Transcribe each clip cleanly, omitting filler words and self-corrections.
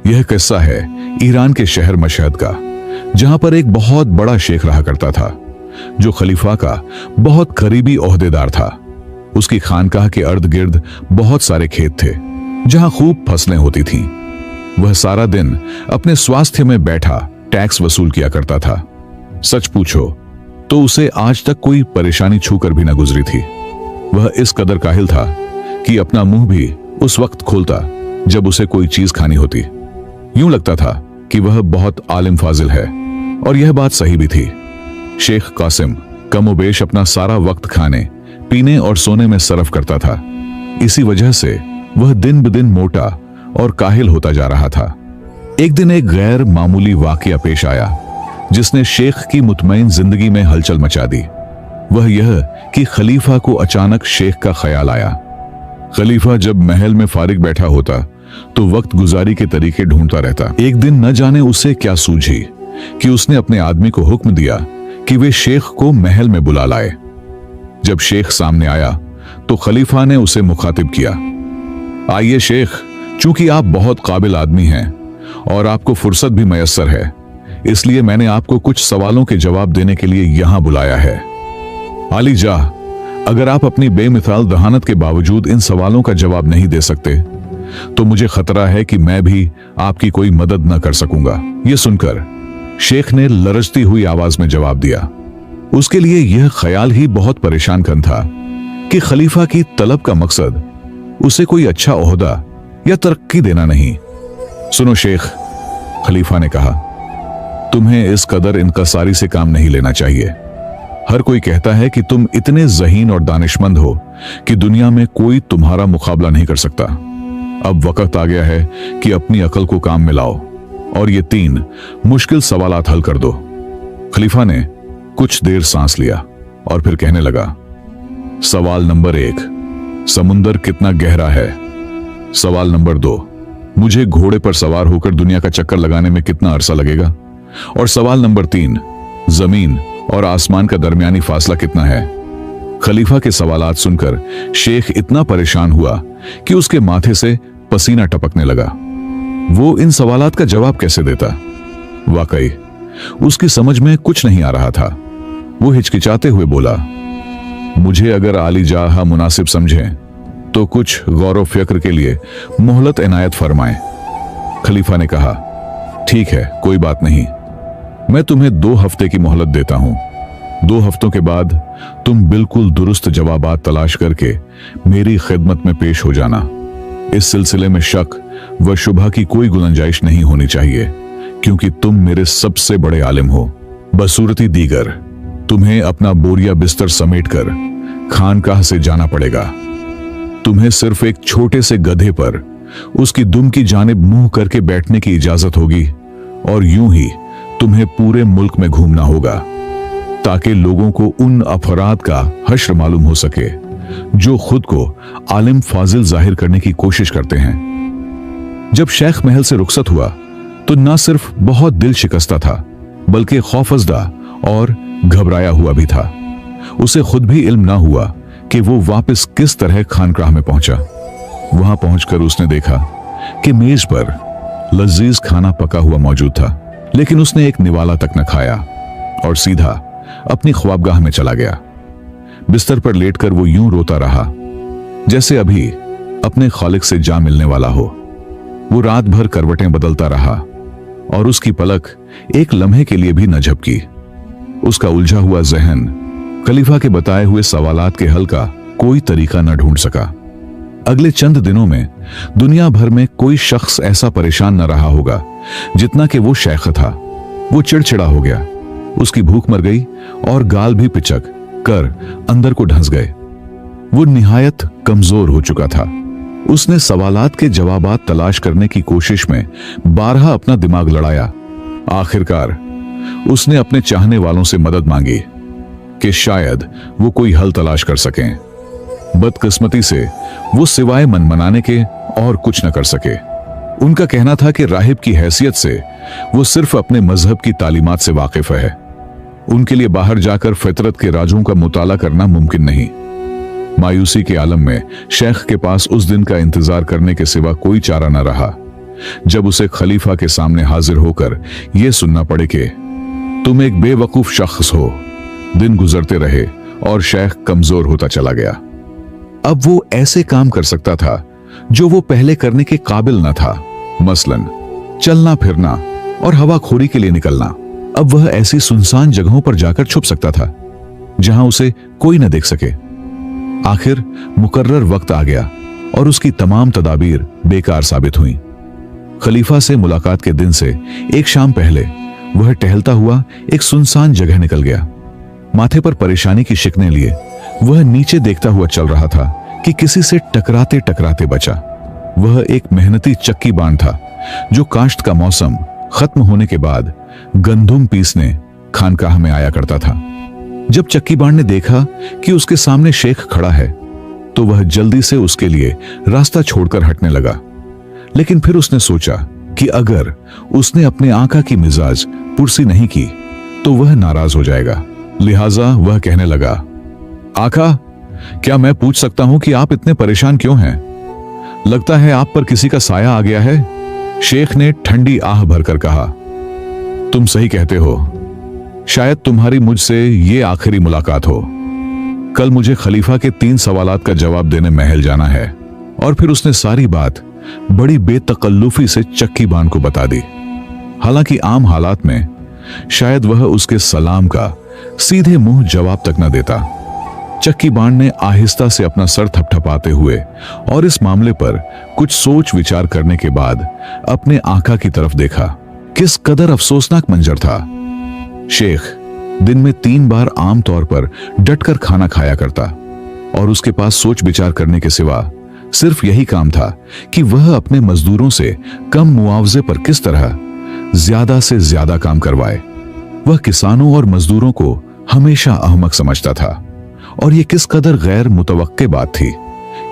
यह किस्सा है ईरान के शहर मशहद का, जहां पर एक बहुत बड़ा शेख रहा करता था जो खलीफा का बहुत करीबी ओहदेदार था। उसकी खानकाह के अर्द गिर्द बहुत सारे खेत थे जहां खूब फसलें होती थीं। वह सारा दिन अपने स्वास्थ्य में बैठा टैक्स वसूल किया करता था। सच पूछो तो उसे आज तक कोई परेशानी छूकर भी न गुजरी थी। वह इस कदर काहिल था कि अपना मुंह भी उस वक्त खोलता जब उसे कोई चीज खानी होती। यूं लगता था कि वह बहुत आलिम फाजिल है, और यह बात सही भी थी। शेख कासिम कमोबेश अपना सारा वक्त खाने, पीने और सोने में सरफ करता था। इसी वजह से वह दिन ब दिन मोटा और काहिल होता जा रहा था। एक दिन एक गैर मामूली वाकया पेश आया जिसने शेख की मुतमईन जिंदगी में हलचल मचा दी। वह यह कि खलीफा को अचानक शेख का ख्याल आया। खलीफा जब महल में फारिग बैठा होता तो वक्त गुजारी के तरीके ढूंढता रहता। एक दिन न जाने उसे क्या सूझी कि उसने अपने आदमी को हुक्म दिया कि वे शेख को महल में बुला लाए। जब शेख सामने आया तो खलीफा ने उसे मुखातिब किया, आइए शेख, चूंकि आप बहुत काबिल आदमी हैं और आपको फुर्सत भी मयस्सर है, इसलिए मैंने आपको कुछ सवालों के जवाब देने के लिए यहां बुलाया है। आली जा, अगर आप अपनी बेमिसाल दहानत के बावजूद इन सवालों का जवाब नहीं दे सकते तो मुझे खतरा है कि मैं भी आपकी कोई मदद न कर सकूंगा। यह सुनकर शेख ने लरजती हुई आवाज में जवाब दिया। उसके लिए यह ख्याल ही बहुत परेशान कन था कि खलीफा की तलब का मकसद उसे कोई अच्छा ओहदा या तरक्की देना नहीं। सुनो शेख, खलीफा ने कहा, तुम्हें इस कदर इनकसारी से काम नहीं लेना चाहिए। हर कोई कहता है कि तुम इतने ज़हीन और दानिशमंद हो कि दुनिया में कोई तुम्हारा मुकाबला नहीं कर सकता। अब वक्त आ गया है कि अपनी अकल को काम में लाओ और ये 3 मुश्किल सवालात हल कर दो। खलीफा ने कुछ देर सांस लिया और फिर कहने लगा, सवाल नंबर 1, समुंदर कितना गहरा है? सवाल नंबर 2, मुझे घोड़े पर सवार होकर दुनिया का चक्कर लगाने में कितना अरसा लगेगा? और सवाल नंबर 3, जमीन और आसमान का दरमियानी फासला कितना है? खलीफा के सवालात सुनकर शेख इतना परेशान हुआ कि उसके माथे से पसीना टपकने लगा। वो इन सवालात का जवाब कैसे देता? वाकई उसकी समझ में कुछ नहीं आ रहा था। वो हिचकिचाते हुए बोला, मुझे अगर आली जाहा मुनासिब समझें तो कुछ गौर व फिक्र के लिए मोहलत इनायत फरमाएं। खलीफा ने कहा, ठीक है, कोई बात नहीं, मैं तुम्हें 2 हफ्ते की मोहलत देता हूं। 2 हफ्तों के बाद तुम बिल्कुल दुरुस्त जवाबात तलाश करके मेरी खिदमत में पेश हो जाना। इस सिलसिले में शक व शुबह की कोई गुंजाइश नहीं होनी चाहिए, क्योंकि तुम मेरे सबसे बड़े आलिम हो। बसूरती दीगर तुम्हें अपना बोरिया बिस्तर समेटकर खानकाह से जाना पड़ेगा। तुम्हें सिर्फ एक छोटे से गधे पर उसकी दुम की जानिब मुंह करके बैठने की इजाजत होगी, और यूं ही तुम्हें पूरे मुल्क में घूमना होगा ताकि लोगों को उन अफराद का हश्र मालूम हो सके जो खुद को आलिम फाजिल जाहिर करने की कोशिश करते हैं। जब शेख महल से रुखसत हुआ तो न सिर्फ बहुत दिल शिकस्ता था बल्कि खौफजदा और घबराया हुआ भी था। उसे खुद भी इल्म ना हुआ कि वो वापस किस तरह खानकाह में पहुंचा। वहां पहुंचकर उसने देखा कि मेज पर लजीज खाना पका हुआ मौजूद था, लेकिन उसने एक निवाला तक न खाया और सीधा अपनी ख्वाबगाह में चला गया। बिस्तर पर लेटकर वो यूं रोता रहा जैसे अभी अपने खालिक से जा मिलने वाला हो। वो रात भर करवटें बदलता रहा और उसकी पलक एक लम्हे के लिए भी न झपकी। उसका उलझा हुआ जहन खलीफा के बताए हुए सवालात के हल का कोई तरीका न ढूंढ सका। अगले चंद दिनों में दुनिया भर में कोई शख्स ऐसा परेशान न रहा होगा जितना कि वो शेख था। वो चिड़चिड़ा हो गया, उसकी भूख मर गई और गाल भी पिचक कर अंदर को ढंस गए। वो निहायत कमजोर हो चुका था। उसने सवालात के जवाबात तलाश करने की कोशिश में 12 अपना दिमाग लड़ाया। आखिरकार उसने अपने चाहने वालों से मदद मांगी कि शायद वो कोई हल तलाश कर सकें। बदकिस्मती से वो सिवाय मनमनाने के और कुछ न कर सके। उनका कहना था कि राहिब की हैसियत से वो सिर्फ अपने मजहब की तालीमात से वाकिफ है। उनके लिए बाहर जाकर फितरत के राजों का मुताला करना मुमकिन नहीं। मायूसी के आलम में शेख के पास उस दिन का इंतजार करने के सिवा कोई चारा न रहा। जब उसे खलीफा के सामने हाजिर होकर यह सुनना पड़े कि तुम एक बेवकूफ शख्स हो। दिन गुजरते रहे और शेख कमजोर होता चला गया। अब वो ऐसे काम कर सकता था जो वो पहले करने के काबिल न था, मसलन चलना फिरना और हवाखोरी के लिए निकलना। अब वह ऐसी सुनसान जगहों पर जाकर छुप सकता था जहां उसे कोई न देख सके। आखिर मुकर्रर वक्त आ गया और उसकी तमाम तदाबीर बेकार साबित हुई। खलीफा से मुलाकात के दिन से एक शाम पहले वह टहलता हुआ एक सुनसान जगह निकल गया। माथे पर परेशानी की शिकने लिए वह नीचे देखता हुआ चल रहा था कि किसी से टकराते टकराते बचा। वह एक मेहनती चक्की बाण था जो काश्त का मौसम खत्म होने के बाद गंधुम पीसने खानकाह में आया करता था। जब चक्की बाण ने देखा कि उसके सामने शेख खड़ा है तो वह जल्दी से उसके लिए रास्ता छोड़कर हटने लगा। लेकिन फिर उसने सोचा कि अगर उसने अपने आका की मिजाज पुरसी नहीं की तो वह नाराज हो जाएगा। लिहाजा वह कहने लगा, आका, क्या मैं पूछ सकता हूं कि आप इतने परेशान क्यों हैं? लगता है आप पर किसी का साया आ गया है। शेख ने ठंडी आह भरकर कहा, तुम सही कहते हो। शायद तुम्हारी मुझसे ये आखिरी मुलाकात हो। कल मुझे खलीफा के 3 सवालात का जवाब देने महल जाना है। और फिर उसने सारी बात बड़ी बेतकल्लुफी से चक्की बाण को बता दी। हालांकि आम हालात में शायद वह उसके सलाम का सीधे मुंह जवाब तक न देता। चक्की बाण ने आहिस्ता से अपना सर थपथपाते हुए और इस मामले पर कुछ सोच विचार करने के बाद अपने आका की तरफ देखा। किस कदर अफसोसनाक मंजर था। शेख दिन में 3 बार आमतौर पर डटकर खाना खाया करता और उसके पास सोच विचार करने के सिवा सिर्फ यही काम था कि वह अपने मजदूरों से कम मुआवजे पर किस तरह ज्यादा से ज्यादा काम करवाए। वह किसानों और मजदूरों को हमेशा अहमक समझता था और यह किस कदर गैर मुतवक्के बात थी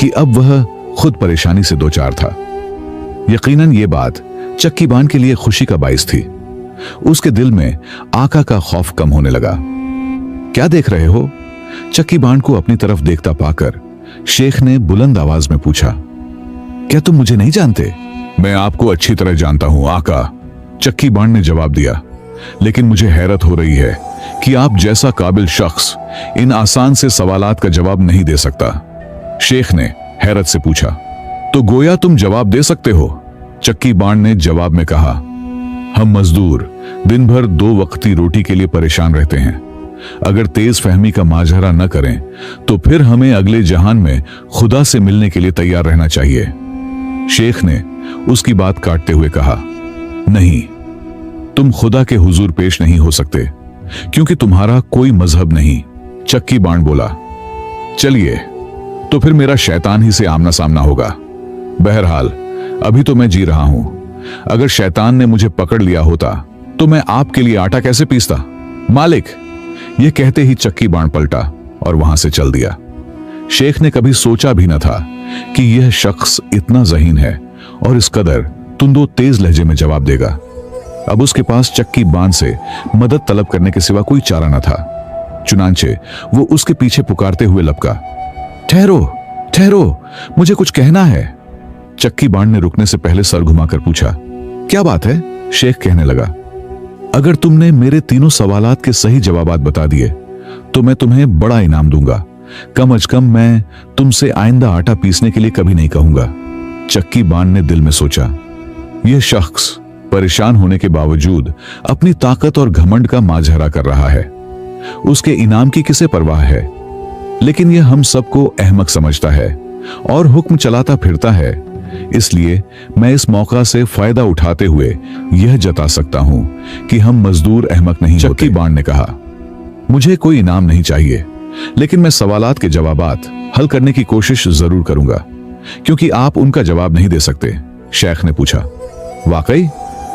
कि अब वह खुद परेशानी से दो चार था। यकीनन यह बात चक्की बाण के लिए खुशी का बाइस थी। उसके दिल में आका का खौफ कम होने लगा। क्या देख रहे हो? चक्की बाण को अपनी तरफ देखता पाकर शेख ने बुलंद आवाज में पूछा, क्या तुम मुझे नहीं जानते? मैं आपको अच्छी तरह जानता हूं आका, चक्की बाण ने जवाब दिया। लेकिन मुझे हैरत हो रही है कि आप जैसा काबिल शख्स इन आसान से सवालात का जवाब नहीं दे सकता। शेख ने हैरत से पूछा, तो गोया तुम जवाब दे सकते हो? चक्की बाण ने जवाब में कहा, हम मजदूर दिन भर 2 वक्ती रोटी के लिए परेशान रहते हैं। अगर तेज फहमी का माजहरा न करें तो फिर हमें अगले जहान में खुदा से मिलने के लिए तैयार रहना चाहिए। शेख ने उसकी बात काटते हुए कहा, नहीं, तुम खुदा के हुजूर पेश नहीं हो सकते क्योंकि तुम्हारा कोई मजहब नहीं। चक्की बाण बोला, चलिए तो फिर मेरा शैतान ही से आमना सामना होगा। बहरहाल अभी तो मैं जी रहा हूं। अगर शैतान ने मुझे पकड़ लिया होता तो मैं आपके लिए आटा कैसे पीसता? मालिक, यह कहते ही चक्की बाण पलटा और वहां से चल दिया। शेख ने कभी सोचा भी न था कि यह शख्स इतना ज़हीन है और इस कदर तुंदो तेज लहजे में जवाब देगा। अब उसके पास चक्की बाण से मदद तलब करने के सिवा कोई चारा न था। चुनांचे वो उसके पीछे पुकारते हुए लपका, ठहरो ठहरो, मुझे कुछ कहना है। चक्की बाण ने रुकने से पहले सर घुमाकर पूछा, क्या बात है? शेख कहने लगा, अगर तुमने मेरे 3 सवालात के सही जवाबात बता दिए तो मैं तुम्हें बड़ा इनाम दूंगा। कम अज कम मैं तुमसे आइंदा आटा पीसने के लिए कभी नहीं कहूंगा। चक्की बाण ने दिल में सोचा, यह शख्स परेशान होने के बावजूद अपनी ताकत और घमंड का माजहरा कर रहा है। उसके इनाम की किसे परवाह है? लेकिन यह हम सबको अहमक समझता है और हुक्म चलाता फिरता है। इसलिए मैं इस मौका से फायदा उठाते हुए यह जता सकता हूं कि हम मजदूर अहमक नहीं होते। चक्की बाण ने कहा, मुझे कोई इनाम नहीं चाहिए, लेकिन मैं सवालात के जवाबात हल करने की कोशिश जरूर करूंगा क्योंकि आप उनका जवाब नहीं दे सकते। शेख ने पूछा, वाकई?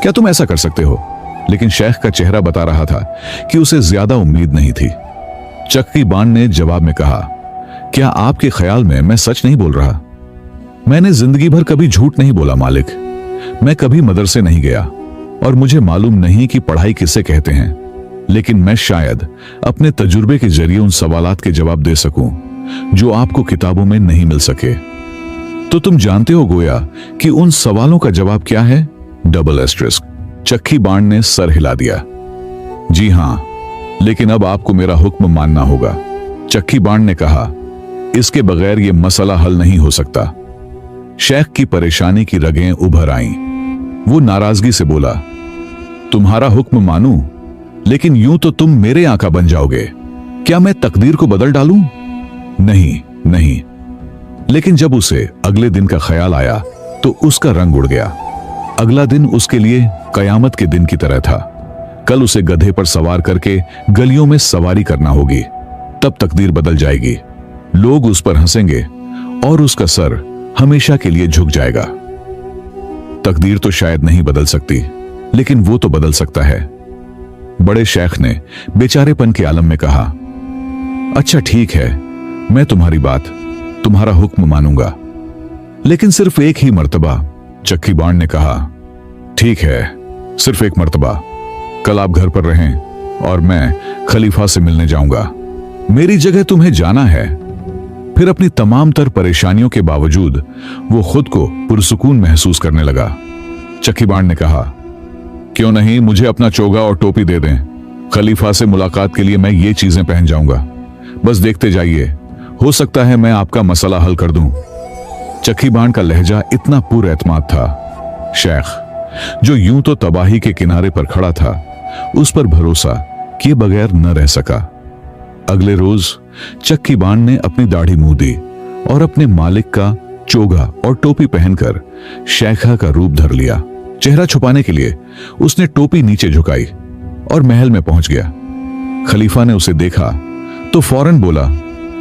क्या तुम ऐसा कर सकते हो? लेकिन शेख का चेहरा बता रहा था कि उसे ज्यादा उम्मीद नहीं थी। चक्की बाण ने जवाब में कहा, क्या आपके ख्याल में मैं सच नहीं बोल रहा? मैंने जिंदगी भर कभी झूठ नहीं बोला मालिक। मैं कभी मदरसे नहीं गया और मुझे मालूम नहीं कि पढ़ाई किसे कहते हैं, लेकिन मैं शायद अपने तजुर्बे के जरिए उन सवालात के जवाब दे सकूं जो आपको किताबों में नहीं मिल सके। तो तुम जानते हो गोया कि उन सवालों का जवाब क्या है? Double asterisk. चक्की बाण ने सर हिला दिया। जी हां, लेकिन अब आपको मेरा हुक्म मानना होगा, चक्की बाण ने कहा। इसके बगैर यह मसला हल नहीं हो सकता। शेख की परेशानी की रगें उभर आईं। वो नाराजगी से बोला, तुम्हारा हुक्म मानूं, लेकिन यूं तो तुम मेरे आका बन जाओगे। क्या मैं तकदीर को बदल डालूं? नहीं नहीं। लेकिन जब उसे अगले दिन का ख्याल आया तो उसका रंग उड़ गया। अगला दिन उसके लिए कयामत के दिन की तरह था। कल उसे गधे पर सवार करके गलियों में सवारी करना होगी। तब तकदीर बदल जाएगी। लोग उस पर हंसेंगे और उसका सर हमेशा के लिए झुक जाएगा। तकदीर तो शायद नहीं बदल सकती, लेकिन वो तो बदल सकता है। बड़े शेख ने बेचारेपन के आलम में कहा, अच्छा ठीक है, मैं तुम्हारी बात, तुम्हारा हुक्म मानूंगा, लेकिन सिर्फ एक ही मर्तबा। चक्की बाण ने कहा, ठीक है, सिर्फ एक मर्तबा। कल आप घर पर रहें और मैं खलीफा से मिलने जाऊंगा। मेरी जगह तुम्हें जाना है। फिर अपनी तमाम तर परेशानियों के बावजूद वो खुद को पुरसुकून महसूस करने लगा। चक्की बाण ने कहा, क्यों नहीं मुझे अपना चोगा और टोपी दे दें। खलीफा से मुलाकात के लिए मैं ये चीजें पहन जाऊंगा। बस देखते जाइए, हो सकता है मैं आपका मसला हल कर दूं। चक्की बाण का लहजा इतना पुरएतमाद था। शेख, जो यूं तो तबाही के किनारे पर खड़ा था, उस पर भरोसा किए बगैर न रह सका। अगले रोज चक्की बाण ने अपनी दाढ़ी मुंह दी और अपने मालिक का चोगा और टोपी पहनकर शेखा का रूप धर लिया। चेहरा छुपाने के लिए उसने टोपी नीचे झुकाई और महल में पहुंच गया। खलीफा ने उसे देखा तो फौरन बोला,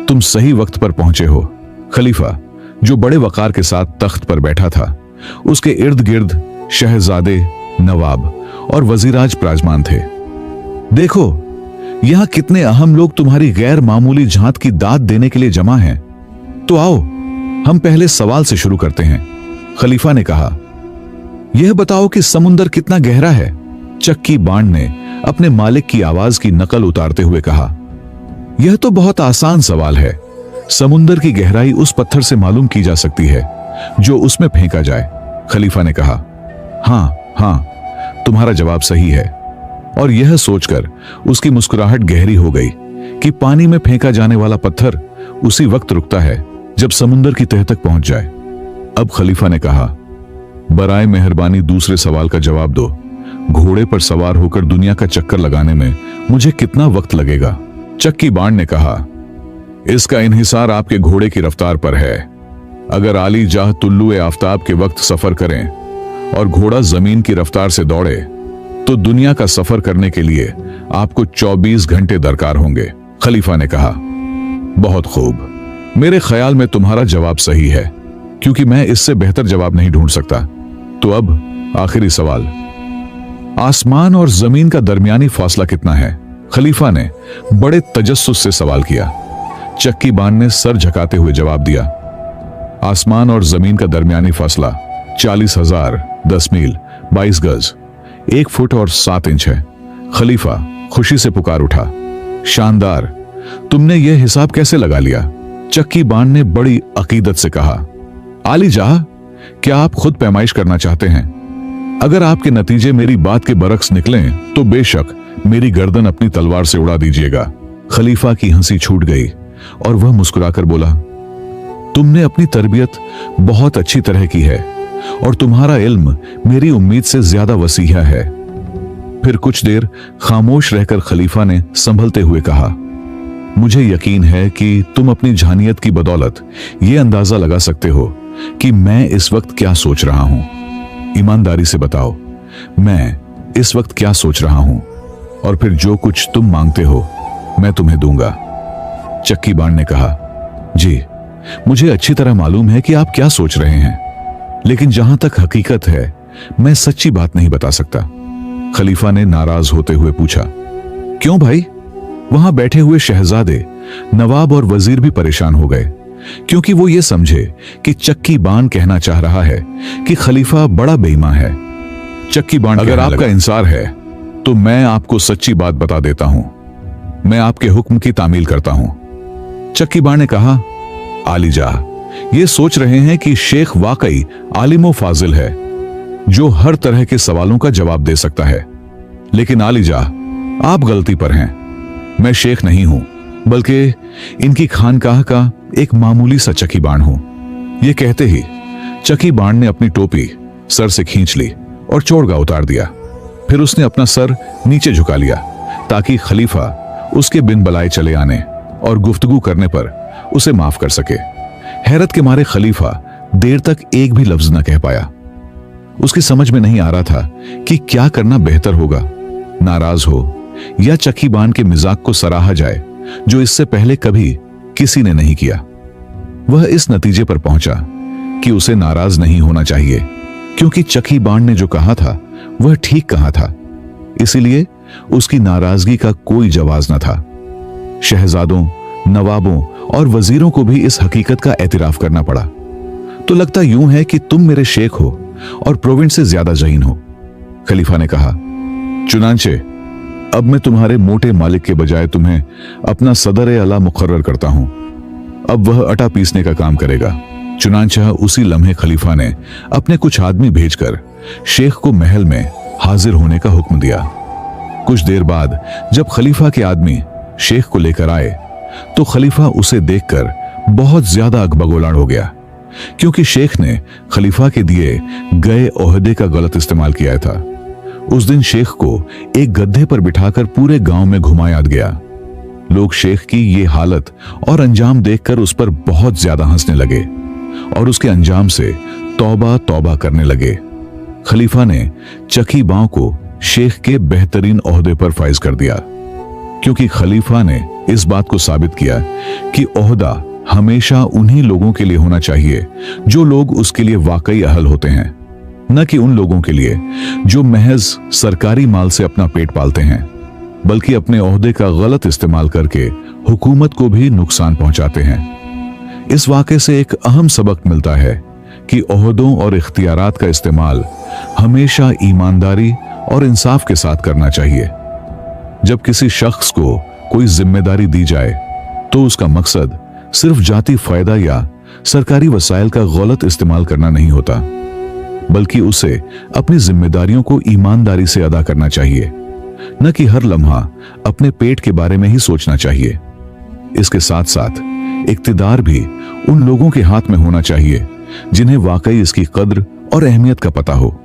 तुम सही वक्त पर पहुंचे हो। खलीफा, जो बड़े वकार के साथ तख्त पर बैठा था, उसके इर्द गिर्द शहजादे, नवाब और वजीराज विराजमान थे। देखो, यहां कितने अहम लोग तुम्हारी गैर मामूली झांत की दाद देने के लिए जमा हैं। तो आओ, हम पहले सवाल से शुरू करते हैं। खलीफा ने कहा, यह बताओ कि समुंदर कितना गहरा है? चक्की बाण ने अपने मालिक की आवाज की नकल उतारते हुए कहा, यह तो बहुत आसान सवाल है। समुंदर की गहराई उस पत्थर से मालूम की जा सकती है जो उसमें फेंका जाए। खलीफा ने कहा, हां हां, तुम्हारा जवाब सही है। और यह सोचकर उसकी मुस्कुराहट गहरी हो गई कि पानी में फेंका जाने वाला पत्थर उसी वक्त रुकता है जब समुंदर की तह तक पहुंच जाए। अब खलीफा ने कहा, बराए मेहरबानी दूसरे सवाल का जवाब दो। घोड़े पर सवार होकर दुनिया का चक्कर लगाने में मुझे कितना वक्त लगेगा? चक्की बाण ने कहा, इसका इन्हिसार आपके घोड़े की रफ्तार पर है। अगर आली जाह तुल्लुए आफताब के वक्त सफर करें और घोड़ा जमीन की रफ्तार से दौड़े तो दुनिया का सफर करने के लिए आपको 24 घंटे दरकार होंगे। खलीफा ने कहा, बहुत खूब, मेरे ख्याल में तुम्हारा जवाब सही है, क्योंकि मैं इससे बेहतर जवाब नहीं ढूंढ सकता। तो अब आखिरी सवाल, आसमान और जमीन का दरमियानी फासला कितना है? खलीफा ने बड़े तजस्सुस से सवाल किया। चक्की बाण ने सर झुकाते हुए जवाब दिया, आसमान और जमीन का दरमियानी फासला 40,000 10 मील 22 गज 1 फुट और 7 इंच है। खलीफा खुशी से पुकार उठा, शानदार, तुमने यह हिसाब कैसे लगा लिया? चक्की बाण ने बड़ी अकीदत से कहा, आली जाह, क्या आप खुद पैमाइश करना चाहते हैं? अगर आपके नतीजे मेरी बात के बरक्स निकलें तो बेशक मेरी गर्दन अपनी तलवार से उड़ा दीजिएगा। खलीफा की हंसी छूट गई और वह मुस्कुराकर बोला, तुमने अपनी तरबियत बहुत अच्छी तरह की है और तुम्हारा इल्म मेरी उम्मीद से ज्यादा वसीहा है। फिर कुछ देर खामोश रहकर खलीफा ने संभलते हुए कहा, मुझे यकीन है कि तुम अपनी झानियत की बदौलत यह अंदाजा लगा सकते हो कि मैं इस वक्त क्या सोच रहा हूं। ईमानदारी से बताओ, मैं इस वक्त क्या सोच रहा हूं, और फिर जो कुछ तुम मांगते हो मैं तुम्हें दूंगा। चक्की बाण ने कहा, जी, मुझे अच्छी तरह मालूम है कि आप क्या सोच रहे हैं, लेकिन जहां तक हकीकत है मैं सच्ची बात नहीं बता सकता। खलीफा ने नाराज होते हुए पूछा, क्यों भाई? वहां बैठे हुए शहजादे, नवाब और वजीर भी परेशान हो गए, क्योंकि वो ये समझे कि चक्की बाण कहना चाह रहा है कि खलीफा बड़ा बेईमान है। चक्की बाण, अगर आपका इंसार है तो मैं आपको सच्ची बात बता देता हूं। मैं आपके हुक्म की तामील करता हूं। चक्की बाण ने कहा, आली जाह, ये सोच रहे हैं कि शेख वाकई आलिम व फाजिल है जो हर तरह के सवालों का जवाब दे सकता है। लेकिन आलिजा, आप गलती पर हैं। मैं शेख नहीं हूं, बल्कि इनकी खानकाह का एक मामूली सा चकी बाण हूं। यह कहते ही चकी बाण ने अपनी टोपी सर से खींच ली और चोरगा उतार दिया। फिर उसने अपना सर नीचे झुका लिया ताकि खलीफा उसके बिन बलाए चले आने और गुफ्तगू करने पर उसे माफ कर सके। हैरत के मारे खलीफा देर तक एक भी लफ्ज न कह पाया। उसकी समझ में नहीं आ रहा था कि क्या करना बेहतर होगा, नाराज हो या चकी बाण के मिजाक को सराहा जाए जो इससे पहले कभी किसी ने नहीं किया। वह इस नतीजे पर पहुंचा कि उसे नाराज नहीं होना चाहिए, क्योंकि चकी बाण ने जो कहा था वह ठीक कहा था। इसीलिए उसकी नाराजगी का कोई जवाज न था। शहजादों, नवाबों और वजीरों को भी इस हकीकत का एतराफ करना पड़ा। तो लगता यूं है कि तुम मेरे शेख हो और प्रोविंस से ज्यादा जहीन हो, खलीफा ने कहा। चुनांचे अब मैं तुम्हारे मोटे मालिक के बजाय तुम्हें अपना सदर आला मुकर्रर करता हूं। अब वह आटा पीसने का काम करेगा। चुनांचे उसी लम्हे खलीफा ने अपने कुछ आदमी भेजकर शेख को महल में हाजिर होने का हुक्म दिया। कुछ देर बाद जब खलीफा के आदमी शेख को लेकर आए तो खलीफा उसे देखकर बहुत ज्यादा अकबगोलाड़ हो गया, क्योंकि शेख ने खलीफा के दिए गए ओहदे का गलत इस्तेमाल किया था। उस दिन शेख को एक गद्दे पर बिठाकर पूरे गांव में घुमाया गया। लोग शेख की ये हालत और अंजाम देखकर उस पर बहुत ज्यादा हंसने लगे और उसके अंजाम से तौबा तौबा करने लगे। खलीफा ने चकी बाव को शेख के बेहतरीन ओहदे पर फाइज कर दिया, क्योंकि खलीफा ने इस बात को साबित किया कि ओहदा हमेशा उन्हीं लोगों के लिए होना चाहिए जो लोग उसके लिए वाकई अहल होते हैं, न कि उन लोगों के लिए जो महज सरकारी माल से अपना पेट पालते हैं, बल्कि अपने ओहदे का गलत इस्तेमाल करके हुकूमत को भी नुकसान पहुंचाते हैं। इस वाक़े से एक अहम सबक मिलता है कि ओहदों और इख्तियारात का इस्तेमाल हमेशा ईमानदारी और इंसाफ के साथ करना चाहिए। जब किसी शख्स को कोई जिम्मेदारी दी जाए तो उसका मकसद सिर्फ जाती फायदा या सरकारी वसाइल का गलत इस्तेमाल करना नहीं होता, बल्कि उसे अपनी जिम्मेदारियों को ईमानदारी से अदा करना चाहिए, न कि हर लम्हा अपने पेट के बारे में ही सोचना चाहिए। इसके साथ साथ इक्तिदार भी उन लोगों के हाथ में होना चाहिए जिन्हें वाकई इसकी कद्र और अहमियत का पता हो।